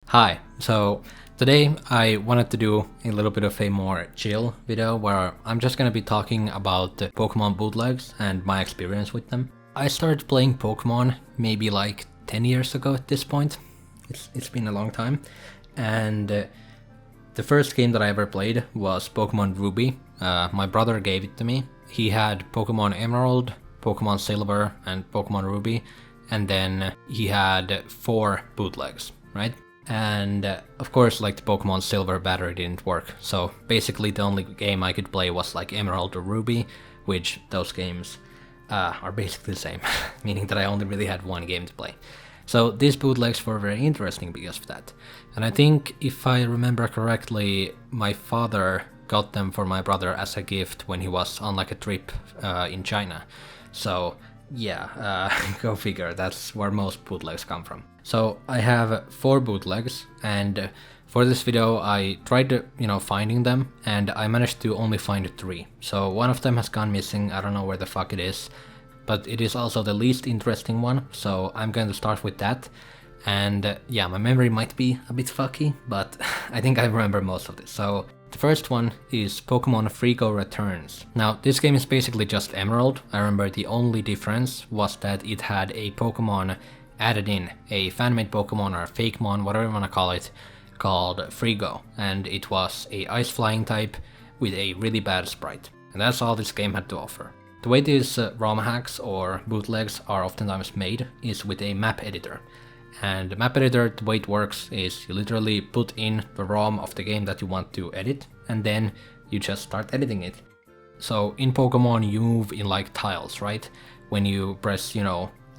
Hi, so today I wanted to do a little bit of a more chill video where I'm just gonna be talking about the Pokemon bootlegs and my experience with them. I started playing Pokemon maybe like 10 years ago at this point. It's been a long time. And the first game that I ever played was Pokemon Ruby. My brother gave it to me. He had Pokemon Emerald, Pokemon Silver, and Pokemon Ruby. And then he had 4 bootlegs, right? And of course, like the Pokemon Silver battery didn't work, so basically the only game I could play was like Emerald or Ruby, which those games are basically the same, meaning that I only really had one game to play. So these bootlegs were very interesting because of that. And I think, if I remember correctly, my father got them for my brother as a gift when he was on like a trip in China. So yeah, go figure, that's where most bootlegs come from. So I have 4 bootlegs, and for this video I tried finding them, and I managed to only find 3. So one of them has gone missing, I don't know where the fuck it is, but it is also the least interesting one, so I'm going to start with that. And yeah, my memory might be a bit fucky, but I think I remember most of this. So the first one is Pokemon Frigo Returns. Now, this game is basically just Emerald. I remember the only difference was that it had a Pokemon added in, a fan-made Pokemon or a Fakemon, whatever you want to call it, called Frigo. And it was a Ice Flying type with a really bad sprite. And that's all this game had to offer. The way these ROM hacks or bootlegs are oftentimes made is with a map editor. And the map editor, the way it works is you literally put in the ROM of the game that you want to edit, and then you just start editing it. So in Pokemon you move in like tiles, right? When you press,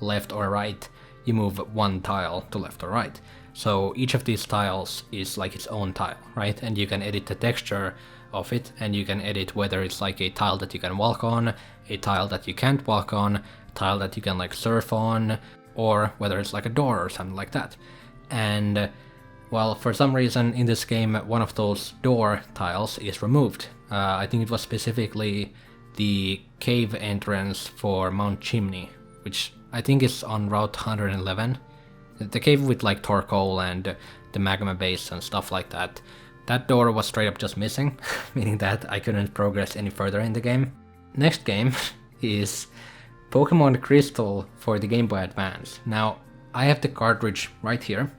left or right, you move one tile to left or right. So each of these tiles is like its own tile, right? And you can edit the texture of it, and you can edit whether it's like a tile that you can walk on, a tile that you can't walk on, a tile that you can like surf on, or whether it's like a door or something like that. And well, for some reason in this game one of those door tiles is removed. I think it was specifically the cave entrance for Mount Chimney, which I think is on Route 111. The cave with like Torkoal and the magma base and stuff like that. That door was straight up just missing, meaning that I couldn't progress any further in the game. Next game is Pokemon Crystal for the Game Boy Advance. Now, I have the cartridge right here.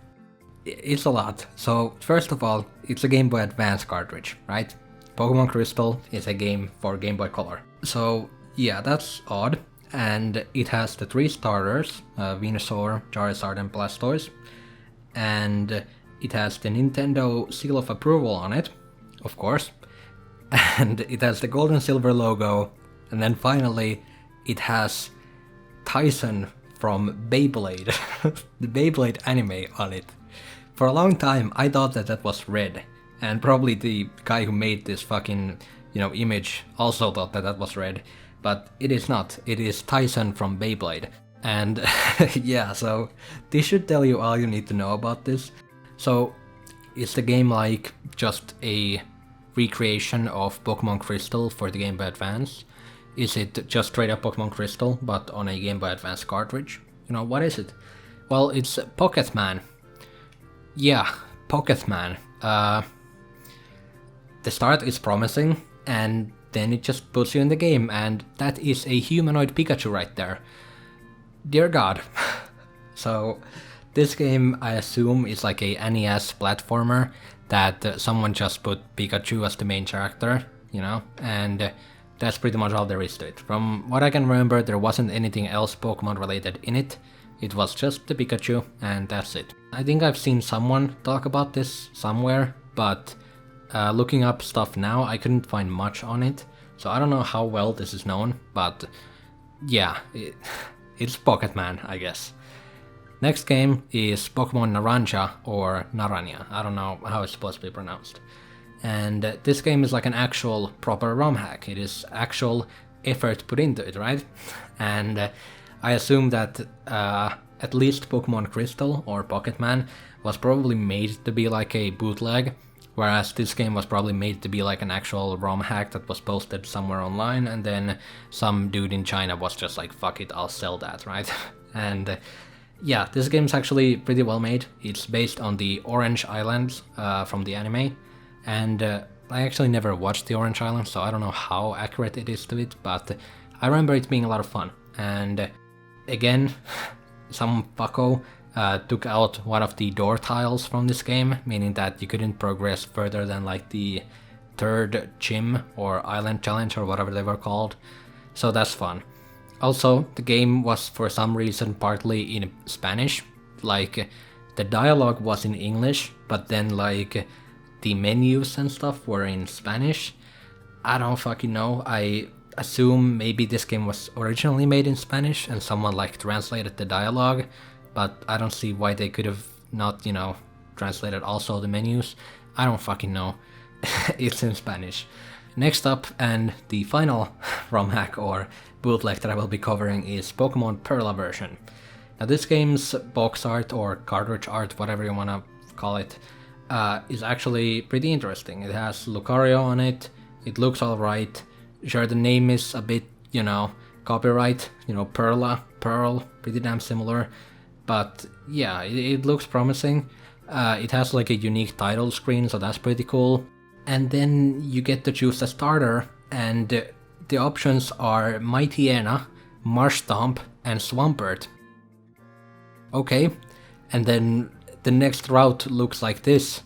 It's a lot. So, first of all, it's a Game Boy Advance cartridge, right? Pokemon Crystal is a game for Game Boy Color. So, yeah, that's odd. And it has the 3 starters, Venusaur, Charizard and Blastoise. And it has the Nintendo seal of approval on it, of course. And it has the gold and silver logo. And then finally, it has Tyson from Beyblade, the Beyblade anime on it. For a long time I thought that that was Red, and probably the guy who made this fucking, image also thought that that was Red, but it is not. It is Tyson from Beyblade. And yeah, so this should tell you all you need to know about this. So is the game like just a recreation of Pokemon Crystal for the Game Boy Advance? Is it just straight up Pokemon Crystal, but on a Game Boy Advance cartridge? What is it? Well, it's Pocketman. Yeah, Pocketman. The start is promising, and then it just puts you in the game, and that is a humanoid Pikachu right there. Dear God. So, this game, I assume, is like a NES platformer that someone just put Pikachu as the main character, and that's pretty much all there is to it. From what I can remember, there wasn't anything else Pokemon related in it. It was just the Pikachu, and that's it. I think I've seen someone talk about this somewhere, but looking up stuff now, I couldn't find much on it. So I don't know how well this is known, but yeah, it's Pocketman, I guess. Next game is Pokemon Naranja or Naranja. I don't know how it's supposed to be pronounced. And this game is like an actual proper ROM hack. It is actual effort put into it, right? And I assume that at least Pokemon Crystal or Pocketman was probably made to be like a bootleg, whereas this game was probably made to be like an actual ROM hack that was posted somewhere online, and then some dude in China was just like, fuck it, I'll sell that, right? And yeah, this game's actually pretty well made. It's based on the Orange Islands from the anime, and I actually never watched the Orange Islands, so I don't know how accurate it is to it, but I remember it being a lot of fun. And again, some fucko took out one of the door tiles from this game, meaning that you couldn't progress further than like the third chim or island challenge or whatever they were called. So that's fun. Also, the game was for some reason partly in Spanish. Like, the dialogue was in English, but then like the menus and stuff were in Spanish. I don't fucking know. I assume maybe this game was originally made in Spanish and someone like translated the dialogue, but I don't see why they could have not, translated also the menus. I don't fucking know. It's in Spanish. Next up, and the final ROM hack or bootleg that I will be covering is Pokemon Perla version. Now this game's box art or cartridge art, whatever you wanna call it, is actually pretty interesting. It has Lucario on it, it looks alright. Sure, the name is a bit, copyright, Perla, Pearl, pretty damn similar. But yeah, it looks promising. It has like a unique title screen, so that's pretty cool. And then you get to choose a starter, and the options are Mightyena, Marshtomp, and Swampert. Okay, and then the next route looks like this.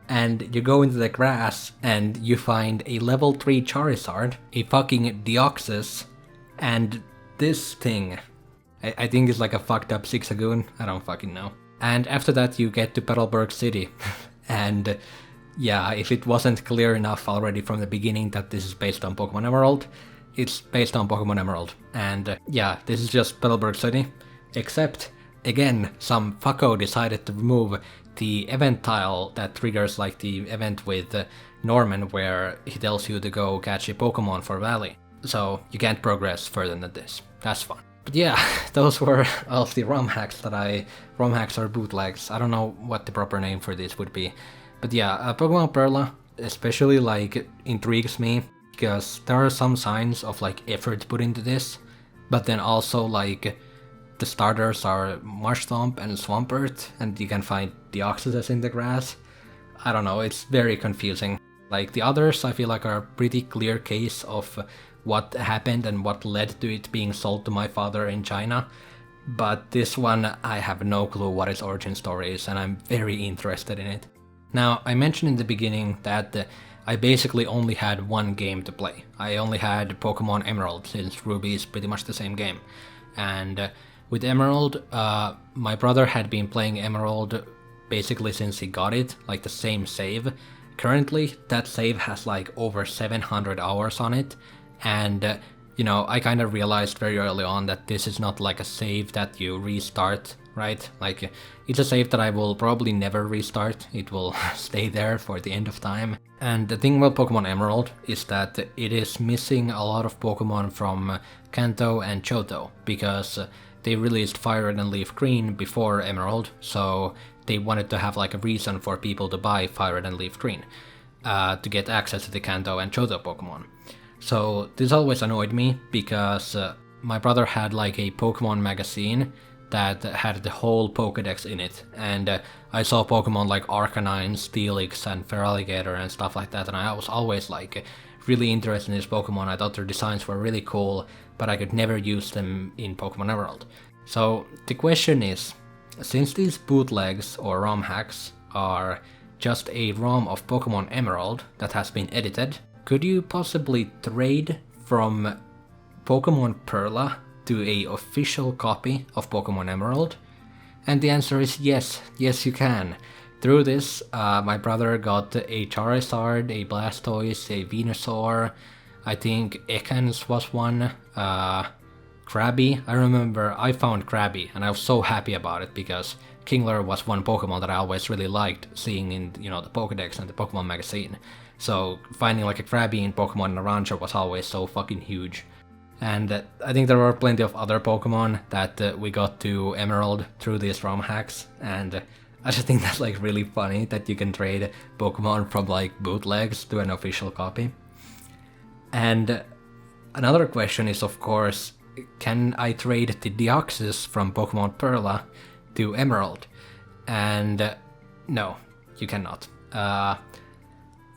And you go into the grass and you find a level 3 Charizard, a fucking Deoxys, and this thing. I think it's like a fucked up Zigzagoon, I don't fucking know. And after that you get to Petalburg City. And yeah, if it wasn't clear enough already from the beginning that this is based on Pokemon Emerald, it's based on Pokemon Emerald. And yeah, this is just Petalburg City, except, again, some fucko decided to remove the event tile that triggers like the event with Norman where he tells you to go catch a Pokemon for Valley. So you can't progress further than this. That's fun. But yeah, those were all of the ROM hacks ROM hacks or bootlegs. I don't know what the proper name for this would be. But yeah, Pokemon Perla especially like intrigues me because there are some signs of like effort put into this, but then also like the starters are Marshtomp and Swampert, and you can find Deoxys in the grass. I don't know, it's very confusing. Like the others I feel like are a pretty clear case of what happened and what led to it being sold to my father in China. But this one I have no clue what its origin story is, and I'm very interested in it. Now, I mentioned in the beginning that I basically only had one game to play. I only had Pokemon Emerald, since Ruby is pretty much the same game. And with Emerald, my brother had been playing Emerald basically since he got it, like the same save. Currently, that save has like over 700 hours on it, and I kind of realized very early on that this is not like a save that you restart, right? Like, it's a save that I will probably never restart, it will stay there for the end of time. And the thing about Pokemon Emerald is that it is missing a lot of Pokemon from Kanto and Johto, because they released Fire Red and Leaf Green before Emerald, so they wanted to have like a reason for people to buy Fire Red and Leaf Green, to get access to the Kanto and Johto Pokemon. So this always annoyed me, because my brother had like a Pokemon magazine that had the whole Pokédex in it, and I saw Pokemon like Arcanine, Steelix, and Feraligatr and stuff like that, and I was always like really interested in these Pokemon. I thought their designs were really cool, but I could never use them in Pokemon Emerald. So the question is, since these bootlegs or ROM hacks are just a ROM of Pokemon Emerald that has been edited, could you possibly trade from Pokemon Perla to a official copy of Pokemon Emerald? And the answer is yes, yes you can. Through this, my brother got a Charizard, a Blastoise, a Venusaur, I think Ekans was one, Krabby. I remember I found Krabby and I was so happy about it because Kingler was one Pokemon that I always really liked seeing in, the Pokédex and the Pokemon magazine. So finding like a Krabby in Pokemon Naranja was always so fucking huge. And I think there were plenty of other Pokemon that we got to Emerald through these ROM hacks, and I just think that's like really funny that you can trade Pokemon from like bootlegs to an official copy. And another question is, of course, can I trade the Deoxys from Pokemon Perla to Emerald? And no, you cannot.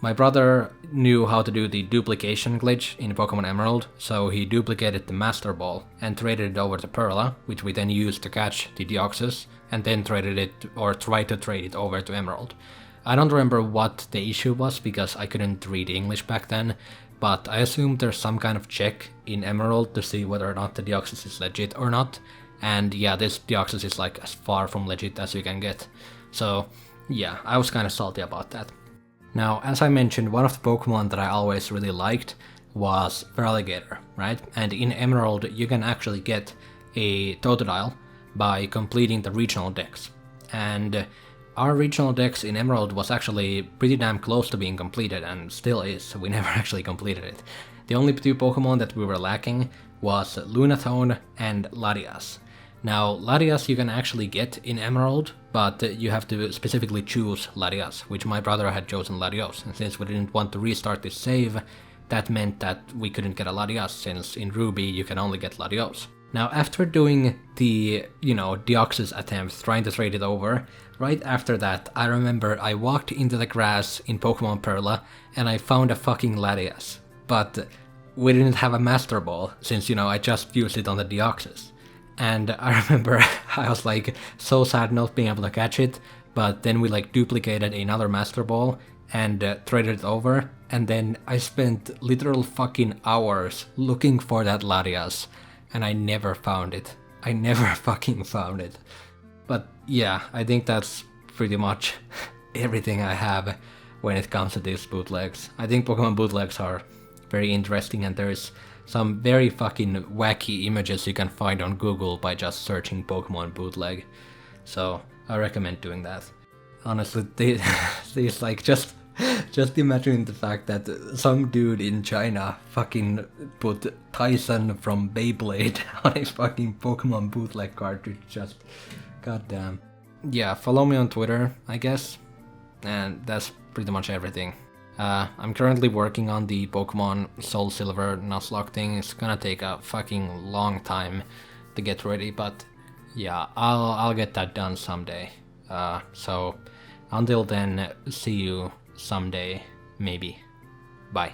My brother knew how to do the duplication glitch in Pokemon Emerald, so he duplicated the Master Ball and traded it over to Perla, which we then used to catch the Deoxys, and then traded it, or tried to trade it over to Emerald. I don't remember what the issue was because I couldn't read English back then, but I assume there's some kind of check in Emerald to see whether or not the Deoxys is legit or not, and yeah, this Deoxys is like as far from legit as you can get. So yeah, I was kinda salty about that. Now, as I mentioned, one of the Pokemon that I always really liked was Feraligatr, right? And in Emerald, you can actually get a Totodile by completing the regional dex. And our regional dex in Emerald was actually pretty damn close to being completed, and still is, so we never actually completed it. The only two Pokemon that we were lacking was Lunatone and Latias. Now, Latias you can actually get in Emerald, but you have to specifically choose Latias, which my brother had chosen Latios, and since we didn't want to restart this save, that meant that we couldn't get a Latias, since in Ruby you can only get Latios. Now, after doing the, Deoxys attempt, trying to trade it over, right after that, I remember I walked into the grass in Pokemon Perla, and I found a fucking Latias. But we didn't have a Master Ball, since, I just used it on the Deoxys. And I remember I was like so sad not being able to catch it, but then we like duplicated another Master Ball and traded it over, and then I spent literal fucking hours looking for that Latias, and I never found it. I never fucking found it. But yeah, I think that's pretty much everything I have when it comes to these bootlegs. I think Pokemon bootlegs are very interesting, and there's some very fucking wacky images you can find on Google by just searching Pokemon bootleg. So I recommend doing that. Honestly, these like just imagine the fact that some dude in China fucking put Tyson from Beyblade on a fucking Pokemon bootleg cartridge. Just goddamn. Yeah, follow me on Twitter, I guess, and that's pretty much everything. I'm currently working on the Pokemon Soul Silver Nuzlocke thing. It's gonna take a fucking long time to get ready, but yeah, I'll get that done someday. So until then, see you someday, maybe. Bye.